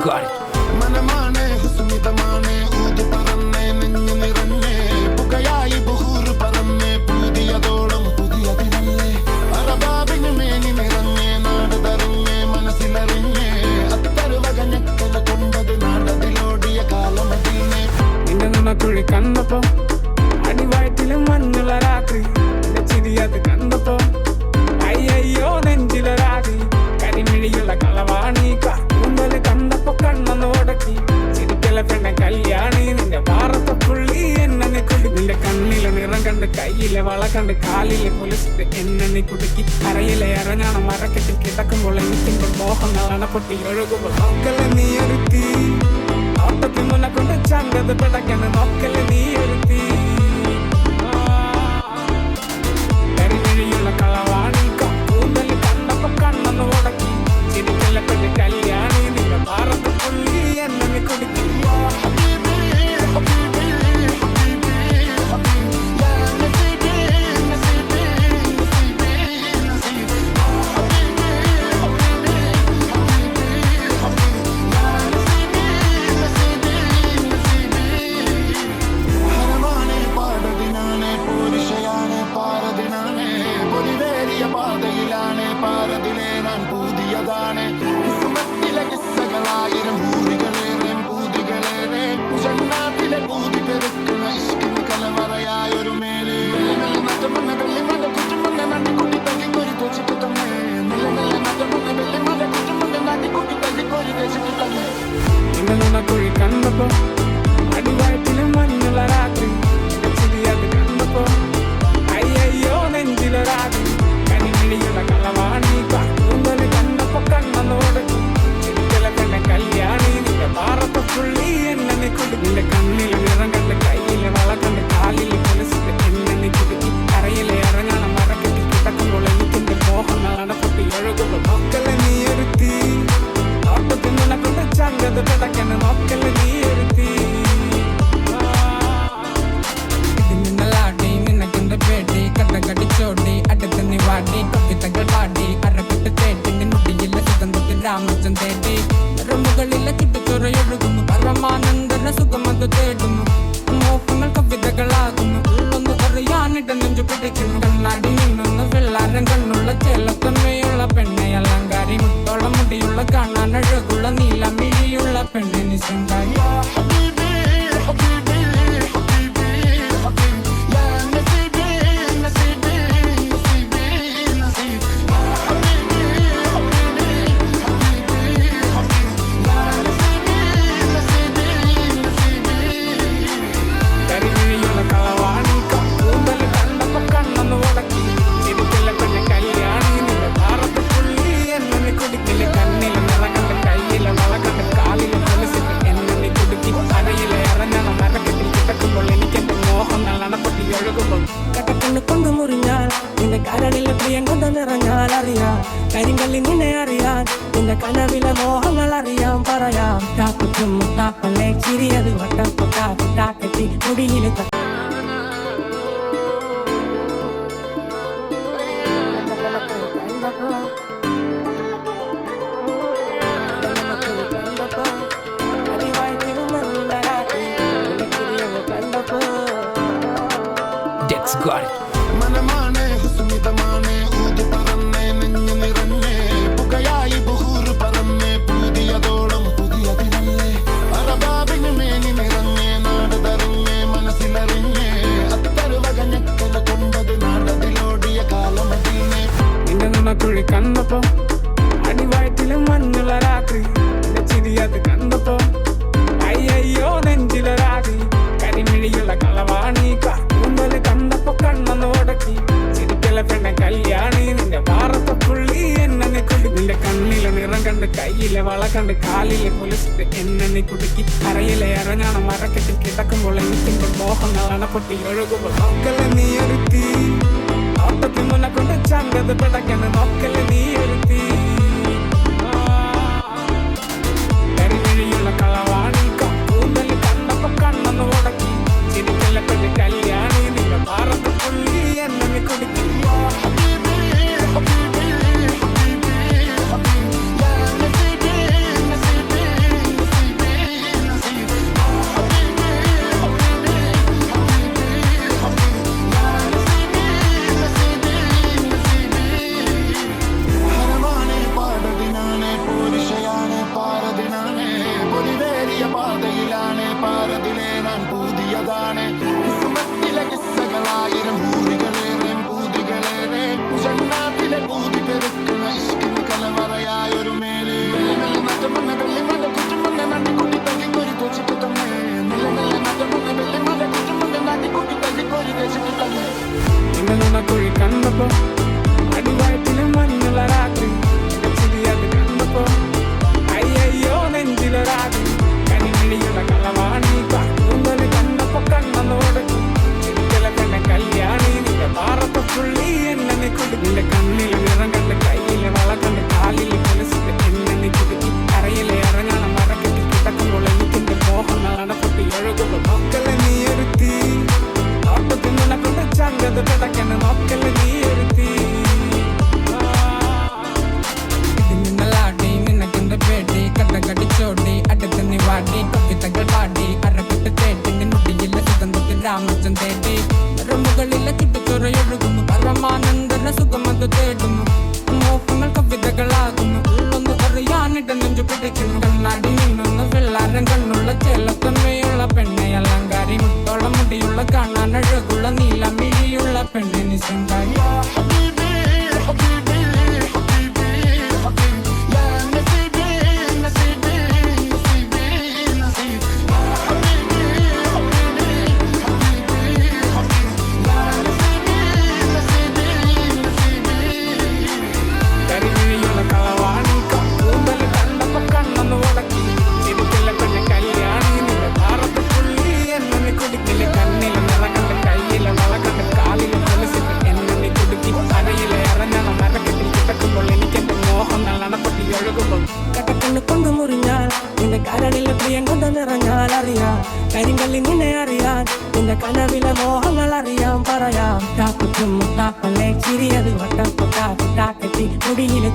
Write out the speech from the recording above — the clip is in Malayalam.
got it. മനമാണേ ഹുസ്മിതമാണേ ഊതി പറന്നേ നെഞ്ഞു നിറഞ്ഞേ പുകയായി ബുഹൂറ് പറന്നേ പുതിയതോളം പുതിയതിനല്ലേ അറബാബിന് മേനി നിറഞ്ഞേ നാട് തറഞ്ഞേ മനസ്സിലറിഞ്ഞേ അത്തരുവക ഞെക്കല കൊണ്ടത് നാടതിലോടിയ കാലമതിനെ നിന്നെ നുണക്കുഴി കണ്ടപ്പോ അടിവയറ്റിലും മഞ്ഞുള്ള രാത്രി ചിരിയത് കണ്ടപ്പോ അയ്യോ നെഞ്ചിലെ രാത്രി കരിമിഴിയുള്ള കളവാണി കൂന്തല് കണ്ടപ്പോ കണ്ണൊന്ന് ഉടക്കി ചിരിക്കല പെണ്ണ കല്യാണി നിന്റെ പാറത്തെ പുള്ളി എന്നെ കുടി നിന്റെ കണ്ണിലെ നിറം കണ്ട് കയ്യിലെ വള കണ്ട് കാലിലെ പൊലിച്ചിട്ട് എന്നെ കുടുക്കി അറയിലെ ഇറങ്ങണം മരക്കെട്ടി കിടക്കുമ്പോൾ എനിക്കിന്റെ മോഹങ്ങൾ അണപ്പൊട്ടി ഒഴുകുമ്പോൾ നോക്കല് നീ ഒരുത്തി ഓട്ടത്തിൽ മുന്നെ കൊണ്ട് ചങ്കത് പിടക്കണ് നോക്കല് നീ ഒരുത്തി കരിമിഴിയുള്ള കളവാണി കൂന്തല് കണ്ടപ്പോ കണ്ണൊന്ന് ഉടക്കി ചിരിക്കല പെണ്ണ് കല്യാണി നിന്റെ പാറത്തെ പുള്ളി എന്നെ കുടുക്കി കുഴി കണ്ടപ്പോ അടിവയറ്റിലും മഞ്ഞുള്ള രാത്രി ചിരിയത് കണ്ടപ്പോ അയ്യോ നെഞ്ചിലെ രാത്രി കരിമിഴിയുള്ള കളവാണി കൂന്തല് കണ്ടപ്പോ കണ്ണൊന്ന് ഉടക്കി ചിരിക്കല പെണ്ണ കല്യാണി നിന്റെ പാറത്തെ പുള്ളി എന്നെ കുടി നിന്റെ കണ്ണിലെ നിറം കണ്ട് കയ്യിലെ വള കണ്ട് കാലിലെ പൊലിച്ചിട്ട് എന്നെ കുടുക്കി അറയിലെ ഇറങ്ങണം മരക്കെട്ടി കിടക്കുമ്പോൾ എനിക്കിന്റെ മോഹങ്ങൾ അണപ്പൊട്ടി ഒഴുകുമ്പോൾ നോക്കല് നീ ഒരുത്തി ഓട്ടത്തിൽ നിന്നെ കൊണ്ട് ചങ്കത് പിടക്കണ് നോക്കല് നീ ഒരുത്തി നിന്നലാടി നിനക്കെന്റെ പേടി കട്ടകടിച്ചോടി അടുത്ത് നീ വാടി കവിതകൾ പാടി അരക്കെട്ട് തേടി നിന്നുടിയില്ല സുഗന്ധത്തിൽ രാമചൻ തേടി റമ്പുകളിലെ ചുട്ടുചൊറയൊഴുകുന്നു പരമാനന്ദന സുഖമത് തേടുന്നു മോഹങ്ങൾ കവിതകളാകുന്നു ഉള്ളൊന്ന് അറിയാനിട നെഞ്ചു പിടിക്കുന്നു കണ്ണാടി നിന്നൊന്ന് വെള്ളാരം കണ്ണുള്ള ചേലത്തമ്മയുള്ള പെണ്ണെ അലങ്കാരി മുത്തോളം മുടിയുള്ള കാണാൻ അഴകുള്ള നീലമിഴിയുള്ള പെണ്ണെ നിശങ്കാരി കരിമിഴിയുള്ള കളവാണി കൂന്തല് കണ്ടപ്പോ കണ്ണൊന്ന് ഉടക്കി ചിരിക്കല പെണ്ണ് കല്യാണി നിന്റെ പാറത്തെ പുള്ളി എന്നെ കുടുക്കില്ല കണ്ണിലെ നിറം കണ്ട് കയ്യിലെ വള കണ്ട് കാലിലെ പൊലിച്ചിട്ട് എന്നെ കുടുക്കി അറയിലെ ഇറങ്ങണം മരക്കെട്ടിൽ കിടക്കുമ്പോൾ എനിക്കെന്റെ മോഹങ്ങൾ അണപ്പൊട്ടി ഒഴുകുമ്പോൾ കട്ടക്കണ്ണ് കൊണ്ട് മുറിഞ്ഞാൽ നിന്റെ കരളിലെ പ്രിയം കൊണ്ട് നിറഞ്ഞാൽ അറിയാം കരിങ്കല്ലി നിന്നെ അറിയാൻ നിന്റെ കനവിലെ മോഹങ്ങൾ അറിയാം പറയാം കാപ്പും കാപ്പല്ലേ ചിരിയത് വട്ടപ്പോ കാക്കട്ടി മുടിയില് Dex got it. മനമാണേ ഹുസ്മിതമാണേ ഊതി പറന്നേ നെഞ്ഞു നിറഞ്ഞേ പുകയായി ബുഹൂറ് പറന്നേ പുതിയതോളം പുതിയതിനല്ലേ അറബാബിന് മേനി നിറഞ്ഞേ നാട് തറഞ്ഞേ മനസ്സിലറിഞ്ഞേ അത്തരുവക ഞെക്കല കൊണ്ടത് നാടതിലോടിയ കാലമതിനെ നിന്നെ നുണക്കുഴി കണ്ടപ്പോ അടിവയറ്റിലും മഞ്ഞുള്ള രാത്രി ചിരിയത് കണ്ടപ്പോ അയ്യോ നെഞ്ചിലെ രാത്രി കരിമിഴിയുള്ള കളവാണി കൂന്തല് കണ്ടപ്പോ കണ്ണൊന്ന് ഉടക്കി ചിരിക്കല പെണ്ണ കല്യാണി നിന്റെ പാറത്തെ പുള്ളി എന്നെ കുടി നിന്റെ കണ്ണിലെ നിറം കണ്ട് കയ്യിലെ വള കണ്ട് കാലിലെ പൊലിച്ചിട്ട് എന്നെ കുടുക്കി അറയിലെ ഇറങ്ങണം മരക്കെട്ടി കിടക്കുമ്പോൾ എനിക്കിന്റെ മോഹങ്ങൾ അണപ്പൊട്ടി ഒഴുകുമ്പോൾ നോക്കല് നീ ഒരുത്തി ഓട്ടത്തിൽ മുന്നെ കൊണ്ട് ചങ്കത് പിടക്കണ് നോക്കല് നീ ഒരുത്തി കരിമിഴിയുള്ള കളവാണി കൂന്തല് കണ്ടപ്പോ കണ്ണൊന്ന് ഉടക്കി ചിരിക്കല പെണ്ണ് കല്യാണി നിന്റെ പാറത്തെ പുള്ളി എന്നെ കുടുക്കി നെഞ്ചു പിടിക്കുന്നു കണ്ണാടി നിന്നൊന്ന് വെള്ളാരം കണ്ണുള്ള ചെല്ലത്തമ്മയുള്ള പെണ്ണെ അലങ്കാരി മുത്തോളം മുടിയുള്ള കാണാൻ അഴകുള്ള നീലമിഴിയുള്ള പെണ്ണെ നിശങ്കാരി حبيبي حبيبي حبيبي حبيبي يا نسيبي نسيبي نسيبي نسيبي حبيبي حبيبي حبيبي حبيبي يا نسيبي نسيبي نسيبي കരിമിഴിയുള്ള കളവാണി കൂന്തൽ കണ്ടപ്പോ കണ്ണൊന്ന് ഉടക്കി ചിരിക്കില്ല പെണ്ണെ കല്യാണി നിന്റെ ഭാരത്ത് പുള്ളി എന്നെ കുടിക്കില്ല കണ്ണിലെ നിറകണ്ട് കയ്യിലെ വളകണ്ട് കാലിലെ കൊലുസിട്ട് എന്നെ കുടുക്കി അരയിലെ ഇറങ്ങണം മരക്കെട്ടിൽ കിടക്കുമ്പോൾ എനിക്കെന്റെ മോഹങ്ങൾ നടപ്പത്തി ഒഴുകുമ്പോൾ കട്ടക്കണ്ണ് കൊണ്ട് മുറിഞ്ഞാൽ നിന്റെ കരളിലെ പ്രിയം കൊണ്ട് നിറഞ്ഞാൽ അറിയാം കരിങ്കല്ലിൽ നിന്നെ അറിയാൻ നിന്റെ കനവിലെ മോഹങ്ങൾ അറിയാം പറയാം താപ്പറ്റും താപ്പല്ലേ ചിരിയത് വട്ടപ്പൊട്ടാക്കി മുടിയിലെ